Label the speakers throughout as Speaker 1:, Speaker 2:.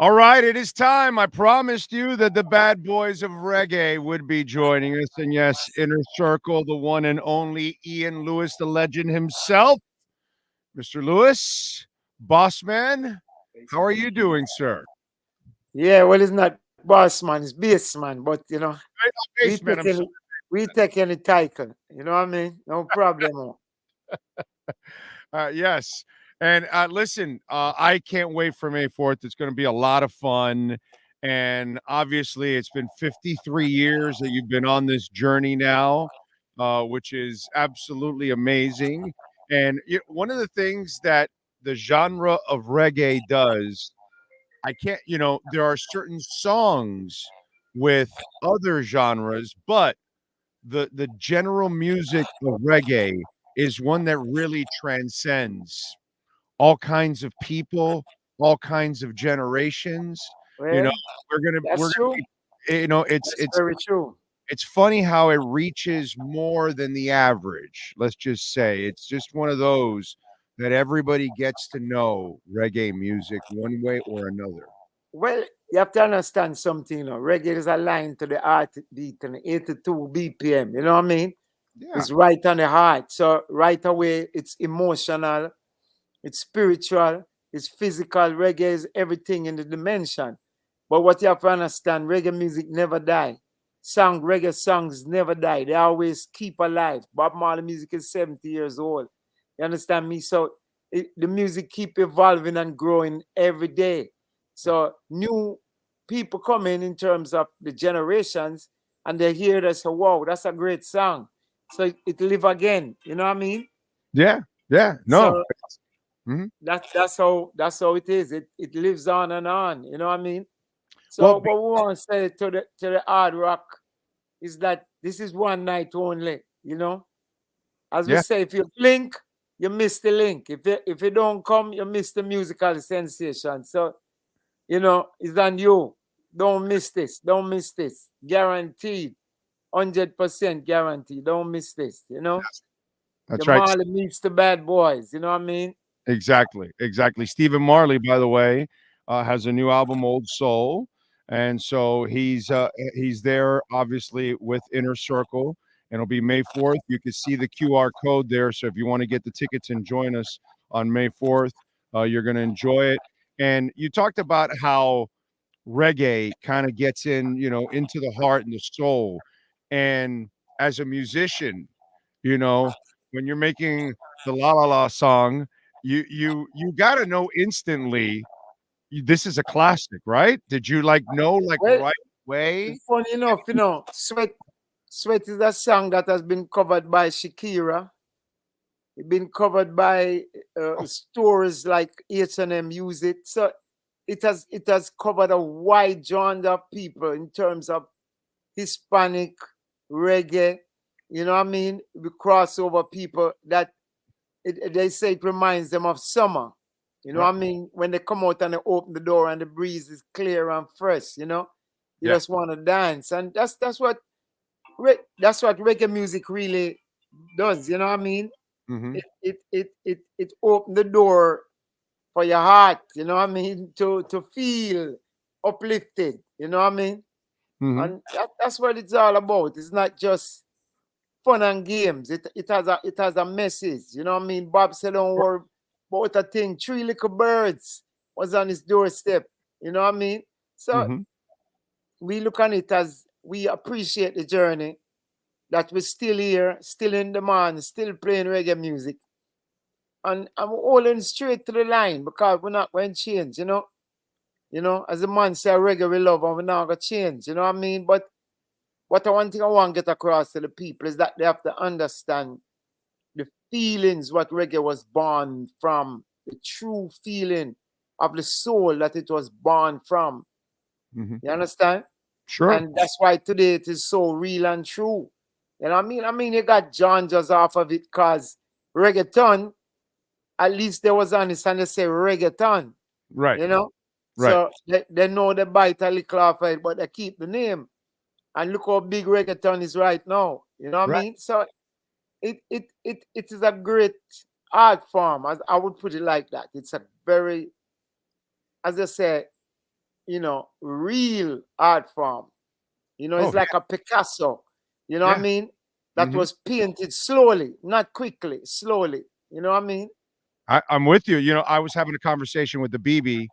Speaker 1: All right, it is time. I promised you that the bad boys of reggae would be joining us. And yes, Inner Circle, the one and only Ian Lewis, the legend himself. Mr. Lewis, Bossman, how are you doing, sir?
Speaker 2: Yeah, well, it's not boss man, it's base man, but we take
Speaker 1: Baseman, I'm
Speaker 2: any
Speaker 1: sorry.
Speaker 2: we take any title. You know what I mean? No problem.
Speaker 1: Yes. And listen, I can't wait for May 4th. It's going to be a lot of fun. And obviously, it's been 53 years that you've been on this journey now, which is absolutely amazing. And one of the things that the genre of reggae does, I can't, there are certain songs with other genres, but the general music of reggae is one that really transcends all kinds of people, all kinds of generations. You know,
Speaker 2: Well,
Speaker 1: we're
Speaker 2: that's
Speaker 1: gonna
Speaker 2: true.
Speaker 1: be, it's
Speaker 2: That's very true.
Speaker 1: it's funny how it reaches more than the average. Let's just say it's just one of those that everybody gets to know reggae music one way or another.
Speaker 2: Well, you have to understand something. Reggae is aligned to the heartbeat and 82 BPM. You know what I mean?
Speaker 1: Yeah.
Speaker 2: It's right on the heart. So right away, it's emotional, it's spiritual, it's physical. Reggae is everything in the dimension. But what you have to understand, reggae music never die. Reggae songs never die. They always keep alive. Bob Marley music is 70 years old. You understand me? So the music keep evolving and growing every day. So new people come in terms of the generations and they hear that say, wow, that's a great song. So it live again. You know what I mean?
Speaker 1: Yeah. Yeah. No.
Speaker 2: So
Speaker 1: Mhm.
Speaker 2: that's how it is. It lives on and on. You know what I mean?
Speaker 1: Well,
Speaker 2: So what we want to say to the hard rock is that this is one night only. As we
Speaker 1: yeah.
Speaker 2: say, if you blink, you miss the link. If you don't come, you miss the musical sensation. So it's on you. Don't miss this. Don't miss this. Guaranteed. 100% guaranteed. Don't miss this. The
Speaker 1: That's right.
Speaker 2: Marley meets the bad boys. You know what I mean?
Speaker 1: Exactly, exactly. Stephen Marley, by the way, has a new album, Old Soul, and so he's there, obviously, with Inner Circle, and it'll be May 4th. You can see the QR code there, so if you want to get the tickets and join us on May 4th, you're going to enjoy it. And you talked about how reggae kind of gets into the heart and the soul, and as a musician, you know, when you're making the La La La song, you got to know instantly this is a classic, right? Did you know
Speaker 2: Well,
Speaker 1: right away?
Speaker 2: funny enough, Sweat is a song that has been covered by Shakira. It's been covered by
Speaker 1: Oh,
Speaker 2: stores like H&M use it. So it has covered a wide genre of people in terms of Hispanic, reggae. You know what I mean? We crossover people that they say it reminds them of summer. You know
Speaker 1: right.
Speaker 2: what I mean? When they come out and they open the door and the breeze is clear and fresh, you
Speaker 1: Yeah.
Speaker 2: just want to dance. And that's what reggae music really does. You know what I mean?
Speaker 1: Hmm.
Speaker 2: It opened the door for your heart. You know what I mean? To feel uplifted. You know what I mean?
Speaker 1: Hmm.
Speaker 2: And that's what it's all about. It's not just fun and games. It has a message. You know what I mean? Bob said, "Don't worry about a thing." Three little birds was on his doorstep. You know what I mean? So
Speaker 1: Hmm.
Speaker 2: we look on it as we appreciate the journey that we're still here, still in demand, still playing reggae music, and I'm holding straight to the line because we're not going to change. As the man say, reggae we love and we're not going to change. You know what I mean? But what I one thing I want to get across to the people is that they have to understand the feelings what reggae was born from, the true feeling of the soul that it was born from.
Speaker 1: Hmm.
Speaker 2: You understand?
Speaker 1: Sure.
Speaker 2: And that's why today it is so real and true. You know what I mean? You got genres off of it because reggaeton, at least they was honest and they say reggaeton,
Speaker 1: Right.
Speaker 2: you know?
Speaker 1: Right.
Speaker 2: So they know they bite a little off of it, but they keep the name. And look how big reggaeton is right now. You know what I
Speaker 1: Right.
Speaker 2: mean? So it is a great art form, as I would put it like that. It's a very, as I say, real art form. It's
Speaker 1: Oh,
Speaker 2: like a Picasso. You know what I
Speaker 1: yeah.
Speaker 2: mean? That
Speaker 1: Hmm.
Speaker 2: was painted slowly, not quickly, slowly. You know what I mean?
Speaker 1: I'm with you. I was having a conversation with the BB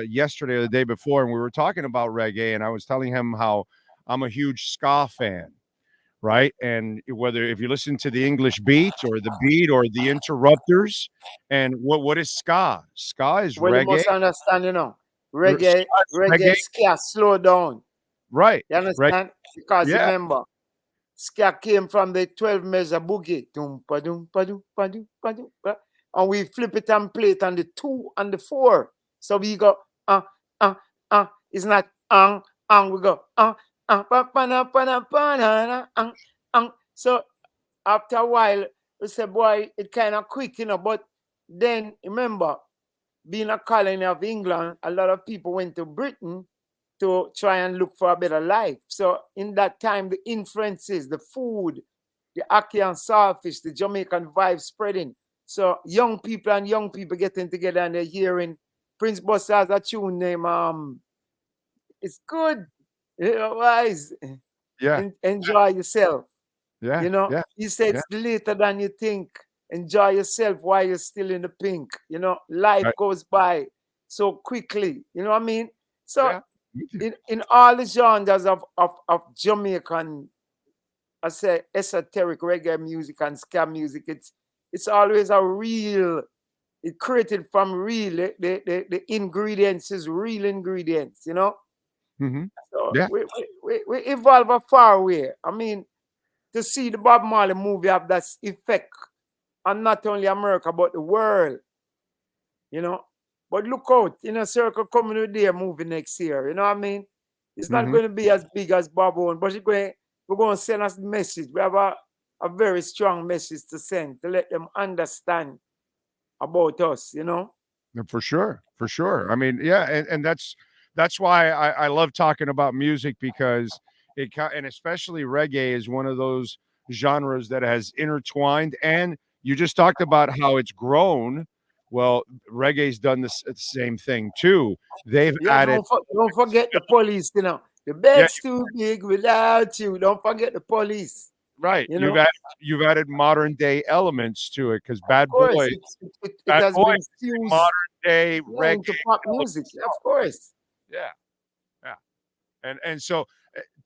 Speaker 1: yesterday or the day before, and we were talking about reggae, and I was telling him how I'm a huge ska fan, right? And whether if you listen to the English beat or the beat or the interrupters, and what is ska? Ska is
Speaker 2: Well, you
Speaker 1: reggae.
Speaker 2: must understand,
Speaker 1: Ska
Speaker 2: reggae,
Speaker 1: is reggae,
Speaker 2: ska, slow down.
Speaker 1: right?
Speaker 2: You
Speaker 1: Right?
Speaker 2: understand? Because
Speaker 1: Yeah.
Speaker 2: remember, ska came from the 12 measure boogie. Doom, pa, doom, pa, doom, pa, doom, pa, doom, pa. And we flip it and play it on the 2 and the 4. So we go, uh, it's not, we go, pa, pa, na, pa, na, pa, na, na, So after a while, we say, boy, it kind of quick, but then remember, being a colony of England, a lot of people went to Britain to try and look for a better life. So in that time, the influences, the food, the ackee and saltfish, the Jamaican vibe spreading. So young people getting together and they're hearing Prince Buster has a tune named it's good. Wise.
Speaker 1: Yeah.
Speaker 2: Enjoy yourself.
Speaker 1: Yeah. Yeah.
Speaker 2: He said
Speaker 1: Yeah.
Speaker 2: it's later than you think. Enjoy yourself while you're still in the pink. Life
Speaker 1: Right.
Speaker 2: goes by so quickly. You know what I mean? So
Speaker 1: Yeah. Me too.
Speaker 2: in all the genres of Jamaican, I say esoteric reggae music and ska music, it's always a real, it created from real, the ingredients is real ingredients.
Speaker 1: Hmm.
Speaker 2: So
Speaker 1: Yeah.
Speaker 2: we evolve a far way. I mean, to see the Bob Marley movie have that effect on not only America but the world, you know. But look out, Inner Circle coming with their movie next year. You know what I mean? It's not
Speaker 1: Hmm.
Speaker 2: going to be as big as Bob Owen, but we're going to send us the message. We have a very strong message to send to let them understand about us.
Speaker 1: For sure, for sure. I mean, yeah, and that's why I love talking about music because and especially reggae is one of those genres that has intertwined. And you just talked about how it's grown. Well, reggae's done same thing too. They've
Speaker 2: Yeah,
Speaker 1: added,
Speaker 2: don't forget the police. The
Speaker 1: yeah,
Speaker 2: bed's too big without you. Don't forget the police.
Speaker 1: right.
Speaker 2: You know,
Speaker 1: You've added modern day elements to it because
Speaker 2: of course, it
Speaker 1: Bad
Speaker 2: has
Speaker 1: Boy,
Speaker 2: been fused,
Speaker 1: modern day
Speaker 2: yeah,
Speaker 1: reggae
Speaker 2: into pop music.
Speaker 1: elements.
Speaker 2: Yeah, of course.
Speaker 1: Yeah, yeah. And so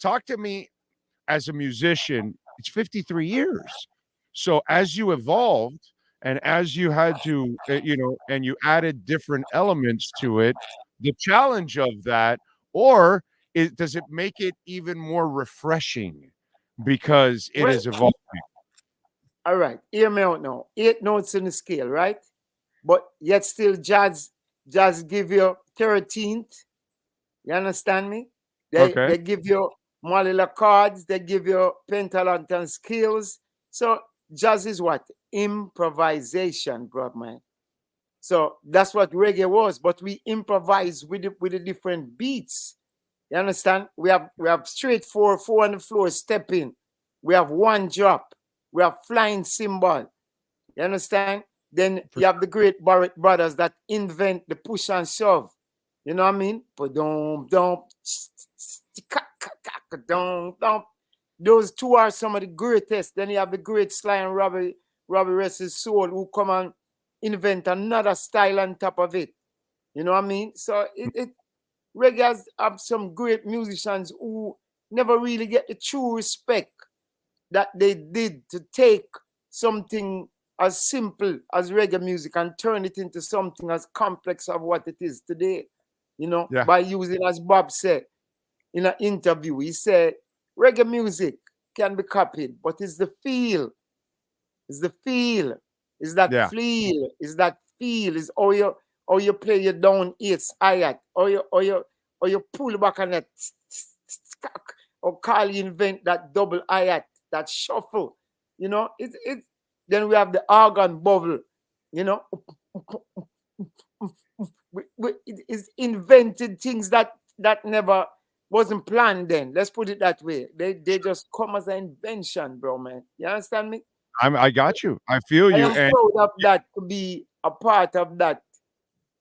Speaker 1: talk to me as a musician. It's 53 years. So as you evolved and as you had to, and you added different elements to it, the challenge of that, or does it make it even more refreshing because it
Speaker 2: Well,
Speaker 1: is evolving?
Speaker 2: all right. Hear me out now. 8 notes in the scale, right? But yet still jazz give you 13th. You understand me?
Speaker 1: Okay.
Speaker 2: They give you modular chords, they give you pentatonic and scales. So jazz is what? Improvisation, bro, man. So that's what reggae was, but we improvise with the different beats. You understand? We have straight four on the floor stepping. We have one drop. We have flying cymbal. You understand? Then
Speaker 1: For
Speaker 2: you have the great Barrett brothers that invent the push and shove. You know what I mean? Those two are some of the greatest. Then you have the great Sly and Robbie Rest's Soul who come and invent another style on top of it. You know what I mean? So reggae has have some great musicians who never really get the true respect that they did to take something as simple as reggae music and turn it into something as complex of what it is today,
Speaker 1: yeah,
Speaker 2: by using, as Bob said in an interview, he said, reggae music can be copied, but it's the feel, it's the feel, is that
Speaker 1: yeah.
Speaker 2: feel, is that feel, is how you play your down eights, hi-hat, or you pull back on that, or Carl invent that double hi-hat, that shuffle, it. Then we have the organ bubble, you know. It is invented things that never wasn't planned then. Let's put it that way. They just come as an invention, bro, man. You understand me?
Speaker 1: I got you. I feel
Speaker 2: I
Speaker 1: you.
Speaker 2: am
Speaker 1: And
Speaker 2: proud of that, to be a part of that,
Speaker 1: it,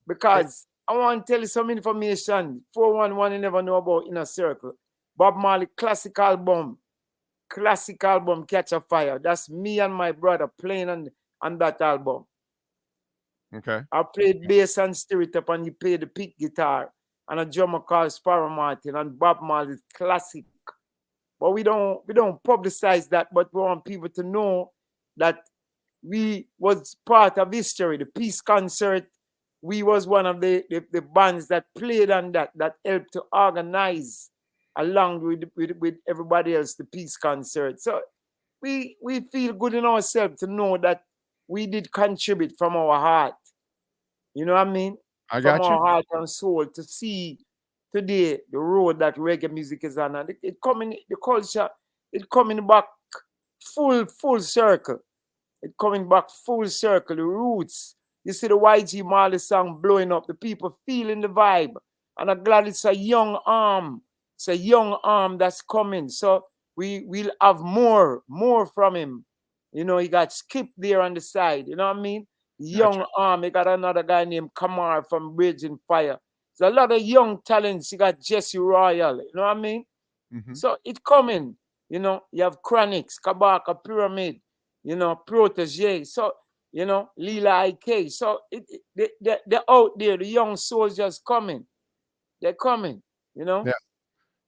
Speaker 2: because I want to tell you some information. 411 you never know about Inner Circle. Bob Marley classic album, Catch a Fire. That's me and my brother playing on that album.
Speaker 1: Okay.
Speaker 2: I played bass and stir it up, and he played the pick guitar, and a drummer called Sparrow Martin, and Bob Marley's classic. But we don't publicize that, but we want people to know that we was part of history. The peace concert, we was one of the bands that played on that helped to organize along with everybody else the peace concert. So we feel good in ourselves to know that we did contribute from our heart. You know what I mean?
Speaker 1: I
Speaker 2: From
Speaker 1: got you.
Speaker 2: our heart and soul to see today the road that reggae music is on, and it coming, the culture, it coming back full circle. It coming back full circle. The roots. You see the YG Marley song blowing up. The people feeling the vibe, and I'm glad it's a young arm. It's a young arm that's coming. So we'll have more from him. You know, he got Skip there on the side. You know what I mean? Young arm. He got another guy named Kamar from Bridge and Fire. There's a lot of young talents. You got Jesse Royal. You know what I mean?
Speaker 1: Mm-hmm.
Speaker 2: So it's coming. You know, you have Chronics, Kabaka, Pyramid, you know, Protege. So, you know, Lila IK. So they're out there. The young soldiers coming. They're coming, you know?
Speaker 1: Yeah.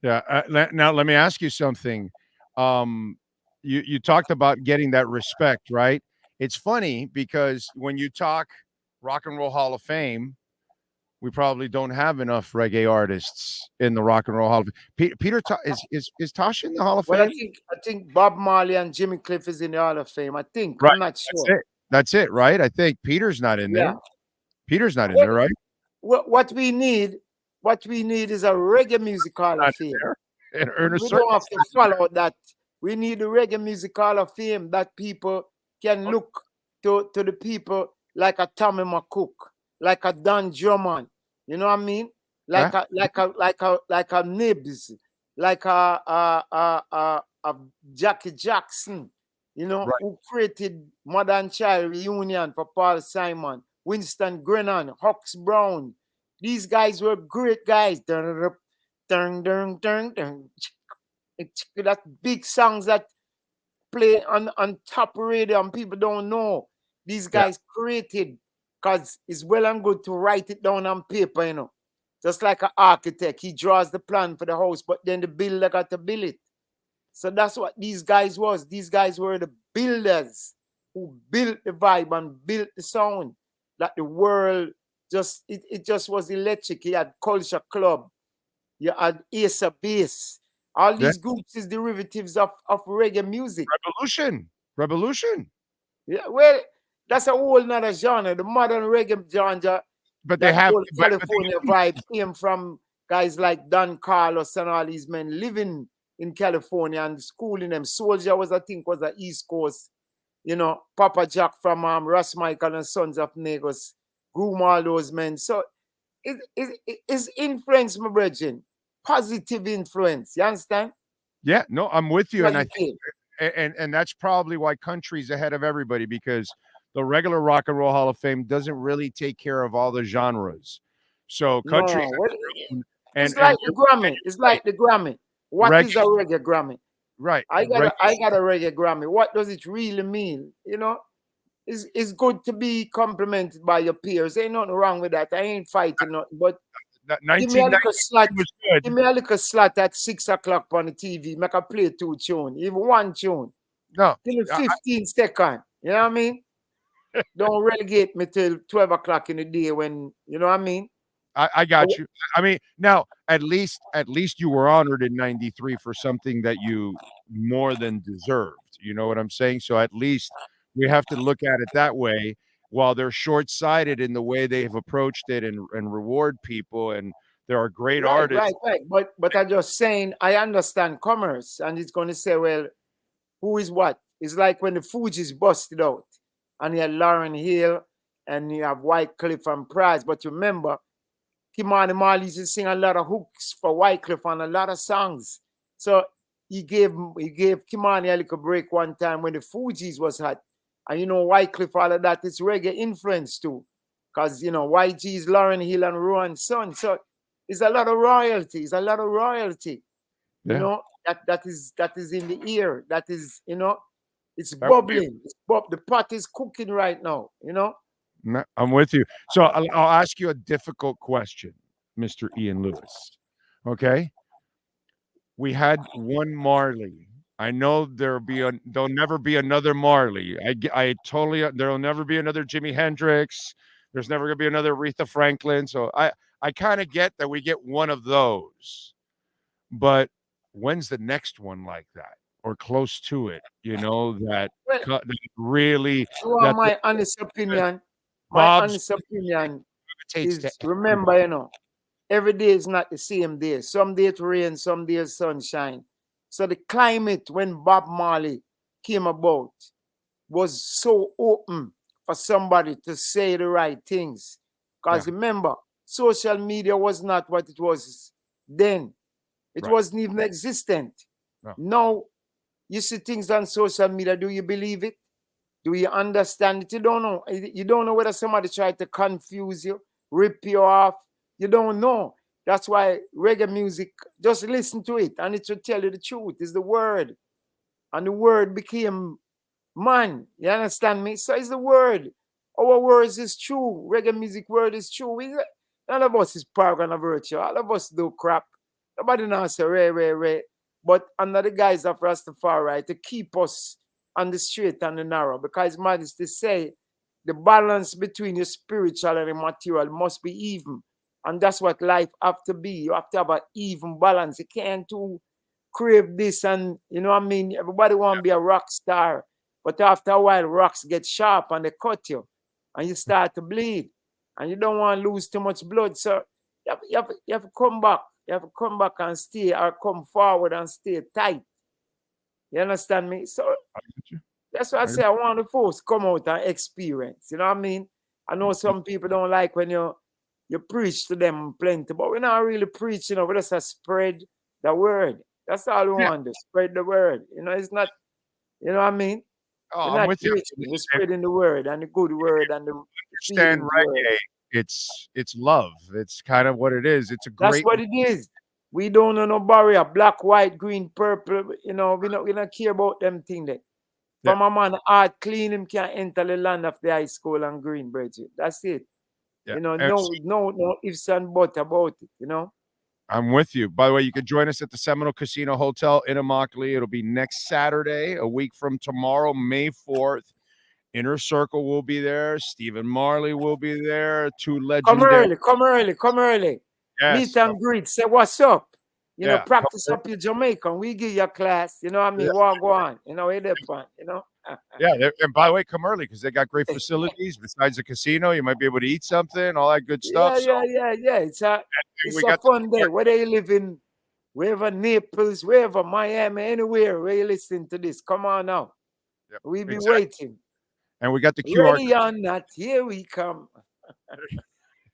Speaker 1: Yeah. Now, let me ask you something. You talked about getting that respect, right? It's funny because when you talk Rock and Roll Hall of Fame, we probably don't have enough reggae artists in the Rock and Roll Hall of Fame. Peter is Tosh in the Hall of
Speaker 2: Well,
Speaker 1: Fame?
Speaker 2: I think Bob Marley and Jimmy Cliff is in the Hall of Fame. I think.
Speaker 1: Right.
Speaker 2: I'm not sure.
Speaker 1: That's it, right? I think Peter's not in there. Peter's not in there, right?
Speaker 2: What we need is a reggae music Hall of Fame. We don't have to follow that. We need a reggae music Hall of Fame that people can look to the people like a Tommy McCook, like a Don Drummond. You know what I mean? Like a Nibs, like a Jackie Jackson. You know, who created Modern Child Reunion for Paul Simon, Winston Grennan, Hux Brown. These guys were great guys. That big songs that play on top radio and people don't know. These guys created, because it's well and good to write it down on paper, you know. Just like an architect, he draws the plan for the house, but then the builder got to build it. So that's what these guys was. These guys were the builders who built the vibe and built the sound. That the world just, it just was electric. You had Culture Club. You had Ace of Base. All these groups is derivatives of reggae music.
Speaker 1: Revolution.
Speaker 2: Yeah, well, that's a whole nother genre. The modern reggae genre,
Speaker 1: but they have
Speaker 2: California vibe came from guys like Don Carlos and all these men living in California and schooling them. Soldier was a East Coast, you know, Papa Jack from Ross Michael and Sons of Negos, groom all those men. So it's influence, my brethren. Positive influence. You understand?
Speaker 1: Yeah, no, I'm with you. And I think and that's probably why country's ahead of everybody, because the regular Rock and Roll Hall of Fame doesn't really take care of all the genres. So country
Speaker 2: it's like the Grammy. It's like the Grammy. What is a reggae Grammy?
Speaker 1: Right.
Speaker 2: I got a reggae Grammy. What does it really mean? You know, it's good to be complimented by your peers. Ain't nothing wrong with that. I ain't fighting nothing, but give me a little slot. Give me a little slot at 6 o'clock on the TV. Make a play 2 tunes, even 1 tune.
Speaker 1: No,
Speaker 2: give me 15 seconds. You know what I mean? Don't relegate me till 12 o'clock in the day when, you know what I mean?
Speaker 1: I got you. I mean, now at least you were honored in '93 for something that you more than deserved. You know what I'm saying? So at least we have to look at it that way. While they're short-sighted in the way they have approached it and reward people, and there are great artists.
Speaker 2: Right. But I'm just saying, I understand commerce, and it's going to say, well, who is what? It's like when the Fugees busted out, and you had Lauryn Hill, and you have Wycliffe and Price. But remember, Kimani Marley used to sing a lot of hooks for Wycliffe on a lot of songs. So he gave Kimani a little break one time when the Fugees was hot. And you know, Wycliffe, all of that, it's reggae influence too. Because, YG is Lauren Hill and Rowan's son. So it's a lot of royalty. It's a lot of royalty.
Speaker 1: Yeah.
Speaker 2: That is in the ear. That is, it's
Speaker 1: That would be-
Speaker 2: bubbling. The pot is cooking right now,
Speaker 1: I'm with you. So I'll ask you a difficult question, Mr. Ian Lewis. Okay. We had one Marley. I know there'll never be another Marley. I totally, there'll never be another Jimi Hendrix. There's never gonna be another Aretha Franklin. So I kind of get that we get one of those, but when's the next one like that or close to it? That
Speaker 2: Well,
Speaker 1: that really
Speaker 2: you want
Speaker 1: that
Speaker 2: my honest opinion? My
Speaker 1: Bob's
Speaker 2: honest opinion
Speaker 1: gravitates to
Speaker 2: is, remember, every day is not the same day. Some days rain, some days sunshine. So the climate when Bob Marley came about was so open for somebody to say the right things. Because remember, social media was not what it was then. It wasn't even existent.
Speaker 1: No.
Speaker 2: Now, you see things on social media. Do you believe it? Do you understand it? You don't know. You don't know whether somebody tried to confuse you, rip you off. You don't know. That's why reggae music, just listen to it and it will tell you the truth. It's the word. And the word became man. You understand me? So it's the word. Our words is true. Reggae music word is true. None of us is paragon of virtue. All of us do crap. Nobody knows say ray. But under the guise of Rastafari to keep us on the straight and the narrow. Because man is to say the balance between your spiritual and the material must be even. And that's what life have to be. You have to have an even balance. You can't do crave this and what I mean. Everybody want to be a rock star. But after a while, rocks get sharp and they cut you. And you start to bleed. And you don't want to lose too much blood. So you have to come back. You have to come back and stay, or come forward and stay tight. You understand me? So that's why I say I want the folks come out and experience. You know what I mean? I know some people don't like when you preach to them plenty, but we're not really preaching. We just spread the word. That's all we want to spread the word. It's not, you know what I mean?
Speaker 1: Oh,
Speaker 2: we're
Speaker 1: I'm
Speaker 2: not
Speaker 1: with you.
Speaker 2: preaching. We're spreading the word and the good word and the
Speaker 1: Understand reggae. It's love. It's kind of what it is. It's a great.
Speaker 2: That's what it is. We don't know no barrier, black, white, green, purple. We don't care about them things there. From a man heart clean, him can enter the land of the high school and green, Bridget. That's it.
Speaker 1: Yeah.
Speaker 2: No ifs and buts about it,
Speaker 1: I'm with you. By the way, you can join us at the Seminole Casino Hotel in Imokalee. It'll be next Saturday, a week from tomorrow, May 4th. Inner Circle will be there. Stephen Marley will be there. Two legendary.
Speaker 2: Come early.
Speaker 1: Yes.
Speaker 2: Meet and greet. Say what's up. Practice
Speaker 1: come
Speaker 2: up your Jamaican. We give you a class. You know what I mean? Walk on.
Speaker 1: Yeah, and by the way, come early because they got great facilities. Besides the casino, you might be able to eat something, all that good stuff.
Speaker 2: Yeah. It's a fun day. Whether you live in wherever, Naples, wherever, Miami, anywhere where you listen to this, come on now. We'll be waiting.
Speaker 1: And we got the QR.
Speaker 2: Ready or not, here we come.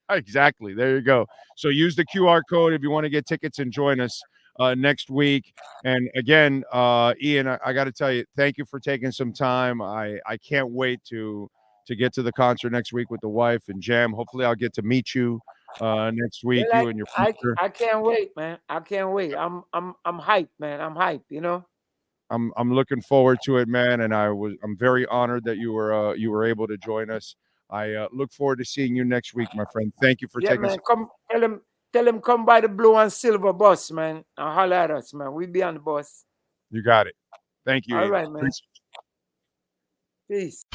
Speaker 1: Exactly. There you go. So use the QR code if you want to get tickets and join us next week. And again, Ian, I got to tell you, thank you for taking some time. I can't wait to get to the concert next week with the wife and jam. Hopefully, I'll get to meet you next week. You and your future.
Speaker 2: I can't wait, man. I can't wait. I'm hyped, man. I'm hyped.
Speaker 1: I'm looking forward to it, man. And I'm very honored that you were able to join us. I look forward to seeing you next week, my friend. Thank you for taking.
Speaker 2: Man, come tell him come by the blue and silver bus, man, and holler at us, man. We be on the bus.
Speaker 1: You got it. Thank you.
Speaker 2: All right, man. Peace.